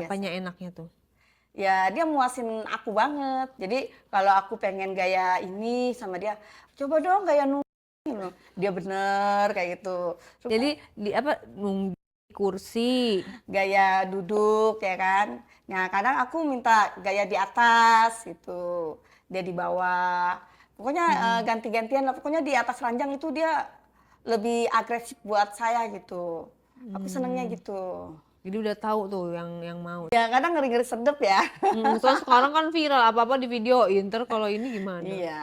Apanya enaknya tuh? Ya dia muasin aku banget. Jadi kalau aku pengen gaya ini sama dia, coba dong gaya nungging. Dia bener kayak gitu. Terus Jadi di apa nunggu di kursi. gaya duduk ya kan. Nah kadang aku minta gaya di atas gitu. Dia di bawah. Pokoknya Mm-mm. ganti-gantian lah. Pokoknya di atas ranjang itu dia lebih agresif buat saya gitu. Aku senengnya Hmm. gitu. Jadi udah tahu tuh yang mau. Ya kadang ngeri-ngeri sedep ya. Soalnya sekarang kan viral apa-apa di videoin. Ntar kalau ini gimana? Iya.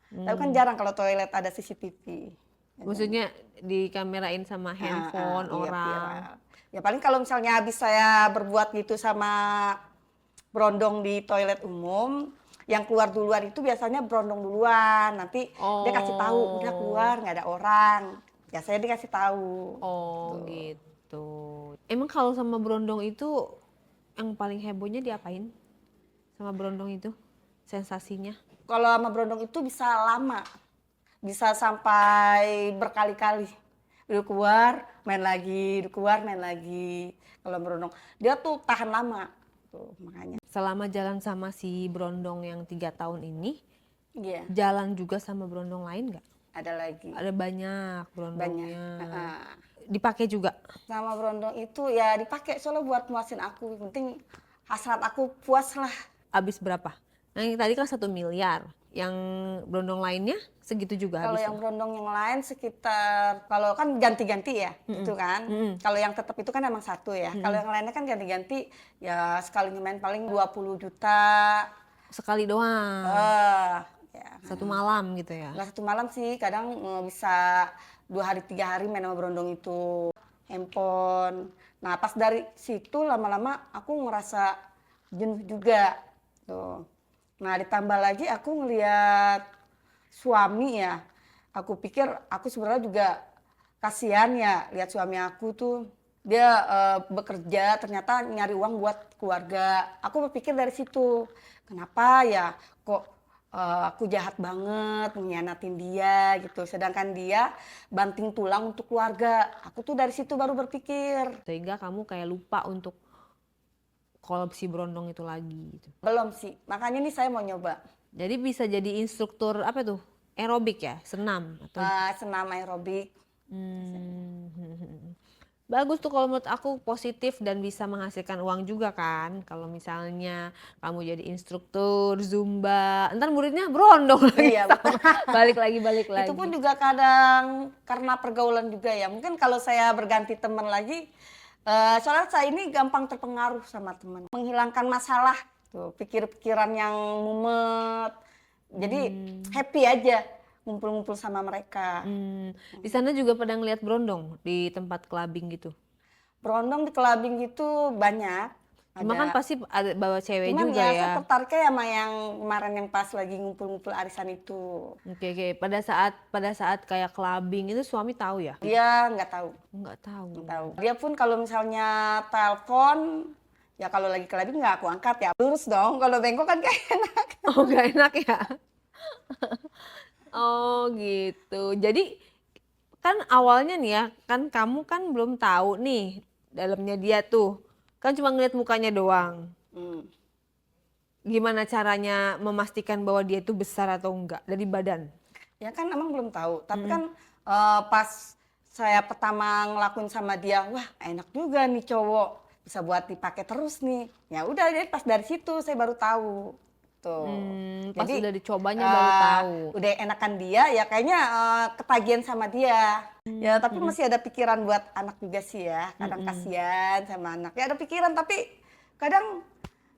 Tapi kan Hmm. jarang kalau toilet ada CCTV. Biasanya. Maksudnya dikamerain sama handphone Iya orang. viral. Ya paling kalau misalnya habis saya berbuat gitu sama berondong di toilet umum, yang keluar duluan itu biasanya berondong duluan. Nanti dia kasih tahu, udah keluar Oh, nggak ada orang. Biasanya dia kasih tahu. oh Tuh. gitu. Emang kalau sama berondong itu yang paling hebohnya diapain? Sama berondong itu sensasinya? Kalau sama berondong itu bisa lama, bisa sampai berkali-kali. Udah keluar, main lagi, udah keluar, main lagi. Kalau berondong, dia tuh tahan lama. Tuh, makanya. Selama jalan sama si berondong yang 3 tahun ini, Iya, jalan juga sama berondong lain nggak? ada lagi. Ada banyak Banyak. berondongnya. Heeh. Dipakai juga. Sama berondong itu ya dipakai soalnya buat muasin aku. Yang penting hasrat aku puas lah. Habis berapa? Nah, yang tadi kan 1 miliar. Yang berondong lainnya segitu juga Kalau yang habisnya. berondong yang lain sekitar, kalau kan ganti-ganti ya, Mm-mm. itu kan. Mm-mm. Kalau yang tetap itu kan emang satu ya. Kalau Mm-mm. yang lainnya kan ganti-ganti, ya sekali main paling 20 juta. Sekali doang. Eh, ya. 1 malam gitu ya. Nggak satu malam sih, kadang bisa 2 hari 3 hari main sama berondong itu. Handphone. Nah pas dari situ lama-lama aku ngerasa jenuh juga. Tuh. Nah ditambah lagi aku ngeliat suami ya. Aku pikir aku sebenarnya juga kasihan ya lihat suami aku tuh dia bekerja ternyata nyari uang buat keluarga. Aku berpikir dari situ, kenapa ya kok aku jahat banget mengkhianatin dia gitu. Sedangkan dia banting tulang untuk keluarga. Aku tuh dari situ baru berpikir. Sehingga kamu kayak lupa untuk kalau si berondong itu lagi gitu. Belum sih, makanya nih saya mau nyoba Jadi bisa jadi instruktur apa tuh? Aerobik ya, senam atau senam aerobik. hmm. Bagus tuh kalau menurut aku positif dan bisa menghasilkan uang juga kan. Kalau misalnya kamu jadi instruktur Zumba, ntar muridnya berondong lagi Iya betul. sama. Balik Itu lagi. pun juga kadang karena pergaulan juga ya. Mungkin kalau saya berganti teman lagi, soalnya saya ini gampang terpengaruh sama teman. Menghilangkan masalah, tuh pikir-pikiran yang mumet. Jadi Hmm. happy aja ngumpul-ngumpul sama mereka. Di sana juga pada ngeliat berondong di tempat clubbing gitu. Berondong di kelabing gitu banyak, Cuma kan ada. pasti ada bawa cewek Cuman juga ya ya. saya tertariknya sama yang kemarin yang pas lagi ngumpul-ngumpul arisan itu. Oke, oke. Pada saat kayak clubbing itu suami tahu ya? Dia nggak tahu. Nggak tahu. Nggak tahu. Dia pun kalau misalnya telepon, ya kalau lagi kelabing nggak aku angkat ya. Lurus dong, kalau bengkok kan kayak enak. Oh, nggak enak ya? Oh gitu. Jadi kan awalnya nih ya, kan kamu kan belum tahu nih dalamnya dia tuh. Kan cuma ngeliat mukanya doang. Hmm. Gimana caranya memastikan bahwa dia itu besar atau enggak dari badan? Ya kan emang belum tahu. Tapi Mm-mm. kan pas saya pertama ngelakuin sama dia, wah enak juga nih cowok. Bisa buat dipakai terus nih. Ya udah, jadi pas dari situ saya baru tahu. Tuh. Pas Jadi udah dicobanya baru tahu. udah enakan dia, ya kayaknya ketagihan sama dia. Ya tapi Mm-mm. masih ada pikiran buat anak juga sih ya. Kadang Mm-mm. kasihan sama anak. Ya ada pikiran tapi kadang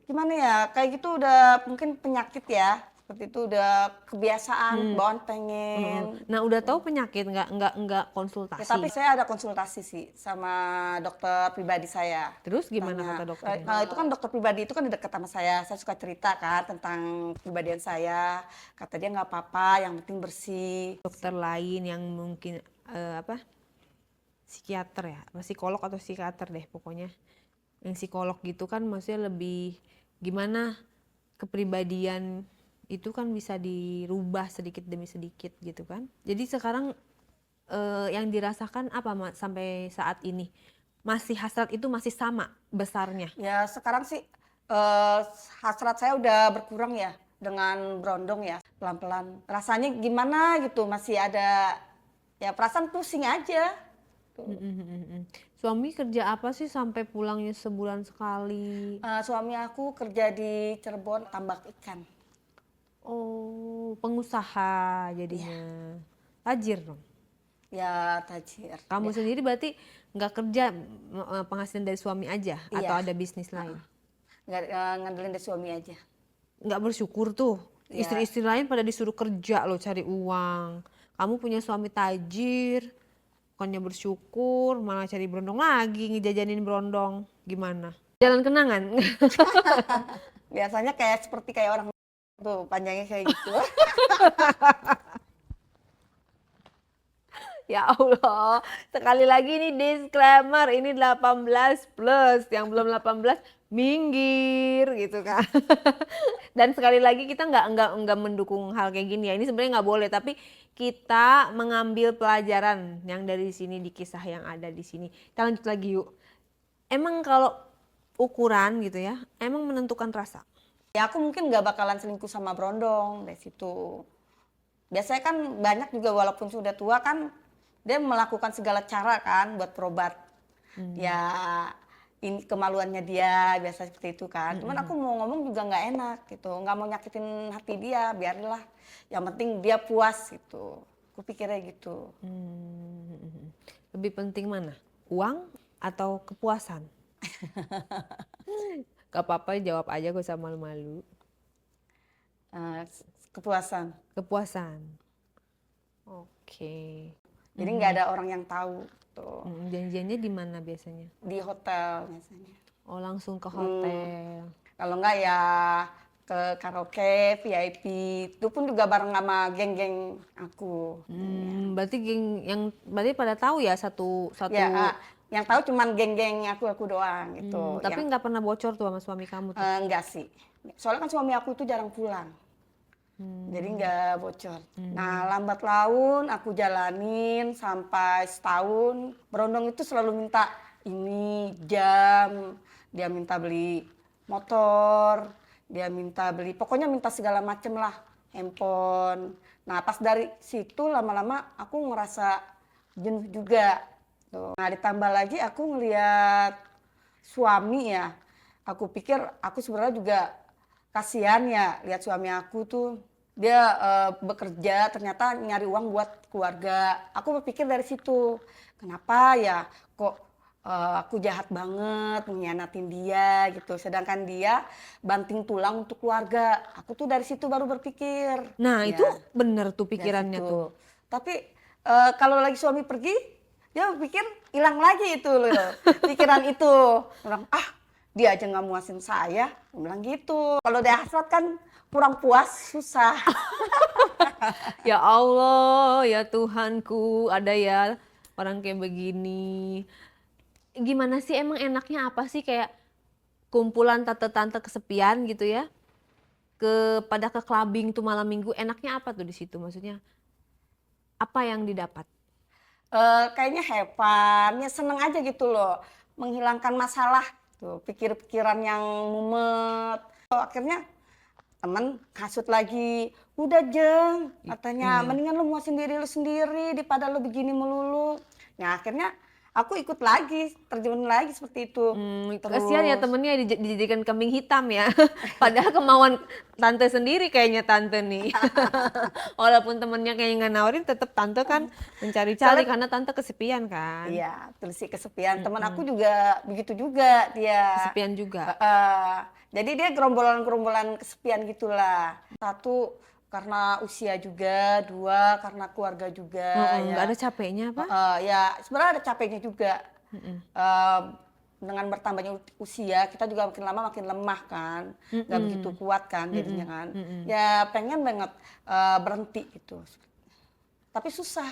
gimana ya, kayak gitu udah mungkin penyakit ya. Seperti itu udah kebiasaan, Mm. bawaan Mm-mm. pengen. Nah udah tahu penyakit nggak Ya tapi konsultasi. saya ada konsultasi sih sama dokter pribadi saya. Terus gimana Tanya, kata dokternya? itu kan dokter pribadi itu kan dekat sama saya suka cerita kan tentang kepribadian saya. Kata dia nggak apa-apa, yang penting bersih. Dokter lain yang mungkin apa psikiater ya, apa psikolog atau psikiater deh pokoknya. Yang psikolog gitu kan maksudnya lebih gimana kepribadian itu kan bisa dirubah sedikit demi sedikit gitu kan. Jadi sekarang yang dirasakan apa sampai saat ini? masih hasrat itu masih sama besarnya? Ya sekarang sih hasrat saya udah berkurang ya dengan berondong ya, pelan-pelan. Rasanya gimana gitu, masih ada ya perasaan pusing aja. Tuh. Suami kerja apa sih sampai pulangnya sebulan sekali? Suami aku kerja di Cirebon tambak ikan. Oh, pengusaha Iya, jadinya. Tajir dong. ya tajir. Kamu sendiri berarti nggak kerja, penghasilan dari suami aja atau Iya, ada bisnis lain? nggak ngandelin dari suami aja. Nggak bersyukur tuh. Ya, Istri-istri lain pada disuruh kerja loh cari uang. Kamu punya suami tajir, bukannya bersyukur, malah cari berondong lagi, ngejajanin berondong. Gimana? Jalan kenangan. biasanya seperti kayak orang tuh panjangnya kayak gitu. Ya Allah, sekali lagi ini disclaimer, ini 18 plus, yang belum 18 minggir gitu kan. Dan sekali lagi kita nggak mendukung hal kayak gini ya, ini sebenarnya nggak boleh, tapi kita mengambil pelajaran yang dari sini di kisah yang ada di sini. Kita lanjut lagi yuk. Emang kalau ukuran gitu ya, emang menentukan rasa. Ya aku mungkin nggak bakalan selingkuh sama berondong dari situ. Biasanya kan banyak juga walaupun sudah tua kan dia melakukan segala cara kan buat berobat. Ya ini kemaluannya dia biasa seperti itu kan. Cuman aku mau ngomong juga nggak enak gitu, nggak mau nyakitin hati dia, biarlah. Yang penting dia puas gitu. Aku pikirnya gitu. Lebih penting mana? Uang atau kepuasan? Gak apa-apa, jawab aja, gak usah malu-malu. Kepuasan. Kepuasan. Oke. Jadi nggak ada orang yang tahu tuh. Janjiannya di mana biasanya? Di hotel biasanya. Oh, langsung ke hotel. Kalau nggak ya ke karaoke, VIP, itu pun juga bareng sama geng-geng aku. Berarti berarti pada tahu ya satu Ya, yang tahu cuman geng-geng aku doang gitu. tapi nggak pernah bocor tuh sama suami kamu tuh. Enggak sih. Soalnya kan suami aku itu jarang pulang. Jadi nggak bocor. Nah, lambat laun aku jalanin sampai setahun. Berondong itu selalu minta ini jam, dia minta beli motor, dia minta beli, pokoknya minta segala macem lah, handphone. Nah, pas dari situ lama-lama aku ngerasa jenuh juga. Tuh. Nah, ditambah lagi aku ngeliat suami ya. Aku pikir aku sebenarnya juga kasihan ya lihat suami aku tuh dia bekerja ternyata nyari uang buat keluarga. Aku berpikir dari situ, kenapa ya kok aku jahat banget mengkhianatin dia gitu. Sedangkan dia banting tulang untuk keluarga. Aku tuh dari situ baru berpikir. Nah, Ya, itu bener tuh dari pikirannya situ. tuh. Tapi kalau lagi suami pergi, dia pikir hilang lagi itu loh pikiran itu. Orang dia aja nggak muasin saya, dia bilang gitu. Kalau dia hasrat kan kurang puas, susah. Ya Allah, ya Tuhanku, ada ya orang kayak begini. Gimana sih emang enaknya apa sih kayak kumpulan tante-tante kesepian gitu ya? Pada ke clubbing tuh malam minggu, enaknya apa tuh di situ? Maksudnya apa yang didapat? Kayaknya hepan, ya seneng aja gitu loh, menghilangkan masalah, tuh pikir-pikiran yang mumet. Akhirnya temen hasut lagi, udah Jeng, katanya mendingan lu muasin diri lu sendiri daripada lu begini melulu. Nah akhirnya aku ikut lagi, terjun lagi seperti itu. Kasihan ya Terus temennya dijadikan kambing hitam ya. Padahal kemauan tante sendiri kayaknya tante nih. Walaupun temennya kayaknya nggak nawarin, tetap tante kan mencari-cari Soalnya- karena tante kesepian kan. iya, terus sih kesepian. Temen aku juga begitu juga dia. Kesepian juga. Jadi dia gerombolan-gerombolan kesepian gitulah. Satu karena usia juga, dua karena keluarga juga. Nggak ada capeknya apa? Ya sebenarnya ada capeknya juga. Eh, dengan bertambahnya usia kita juga makin lama makin lemah kan, nggak begitu kuat kan jadinya kan. Ya pengen banget berhenti gitu. Tapi susah.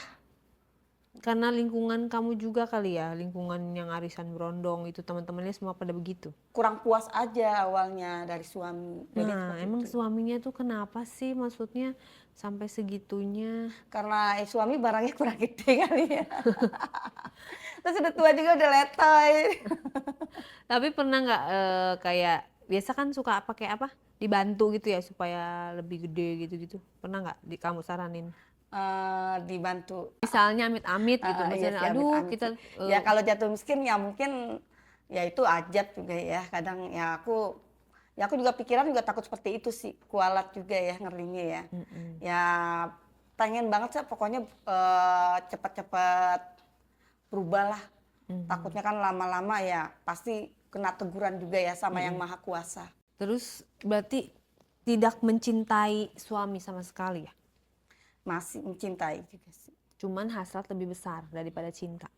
Karena lingkungan kamu juga kali ya, lingkungan yang arisan berondong itu teman-temannya semua pada begitu. Kurang puas aja awalnya dari suami. Jadi Nah, seperti emang itu. suaminya tuh kenapa sih? Maksudnya sampai segitunya. Karena suami barangnya kurang gede kali ya. Terus udah tua juga udah letoy. Tapi pernah nggak kayak biasa kan suka pakai apa? Dibantu gitu ya supaya lebih gede gitu-gitu. Pernah nggak kamu saranin? Dibantu. Misalnya amit-amit gitu, Iya misalnya sih, aduh amit-amit kita sih. Ya kalau jatuh miskin ya mungkin ya itu ajab juga ya. Kadang ya aku juga pikiran juga takut seperti itu sih. Kualat juga ya ngerinya ya. Ya pengen banget sih pokoknya cepat-cepat berubah lah. Takutnya kan lama-lama ya pasti kena teguran juga ya sama yang Maha Kuasa. terus berarti tidak mencintai suami sama sekali ya? Masih mencintai juga sih. Cuman hasrat lebih besar daripada cinta.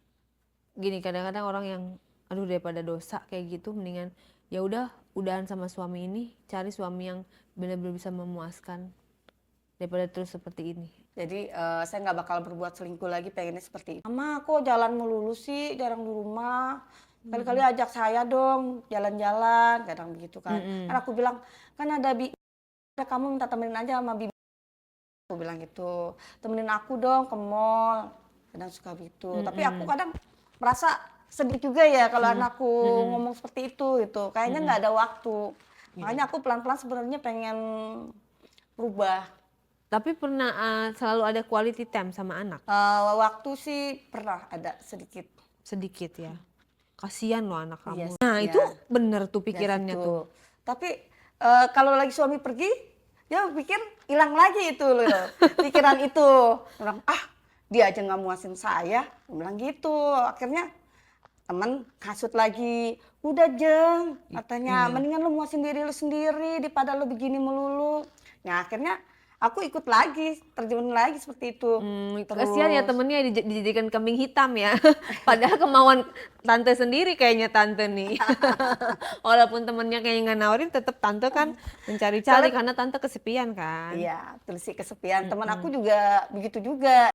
Gini kadang-kadang orang yang aduh daripada dosa kayak gitu mendingan ya udah udahan sama suami ini, cari suami yang benar-benar bisa memuaskan daripada terus seperti ini. Jadi saya nggak bakal berbuat selingkuh lagi, pengennya seperti itu. Mama kok jalan melulu sih, jarang di rumah. Kali-kali ajak saya dong jalan-jalan, kadang begitu kan. Kan aku bilang, kan ada kamu minta temenin aja sama bibi. Aku bilang gitu, temenin aku dong ke mall. Kadang suka begitu. Tapi aku kadang merasa sedih juga ya kalau anakku ngomong seperti itu gitu. Kayaknya nggak ada waktu. Makanya aku pelan-pelan sebenarnya pengen berubah. Tapi pernah selalu ada quality time sama anak? Waktu sih pernah ada sedikit. Sedikit ya. Kasihan loh anak Iya, kamu. Nah iya. itu bener tuh Ya, pikirannya gitu. tuh. Tapi kalau lagi suami pergi, dia pikir hilang lagi itu loh, pikiran itu. Orang dia aja nggak muasin saya, dia bilang gitu. Akhirnya temen hasut lagi, udah Jeng, katanya mendingan lu muasin diri lu sendiri daripada lu begini melulu. Nah akhirnya aku ikut lagi, terjun lagi seperti itu. Kasihan ya temennya dijadikan kambing hitam ya. Padahal kemauan tante sendiri kayaknya tante nih. Walaupun temennya kayaknya nggak nawarin, tetap tante kan mencari-cari karena tante kesepian kan. Iya, terus sih kesepian. Teman aku juga begitu juga.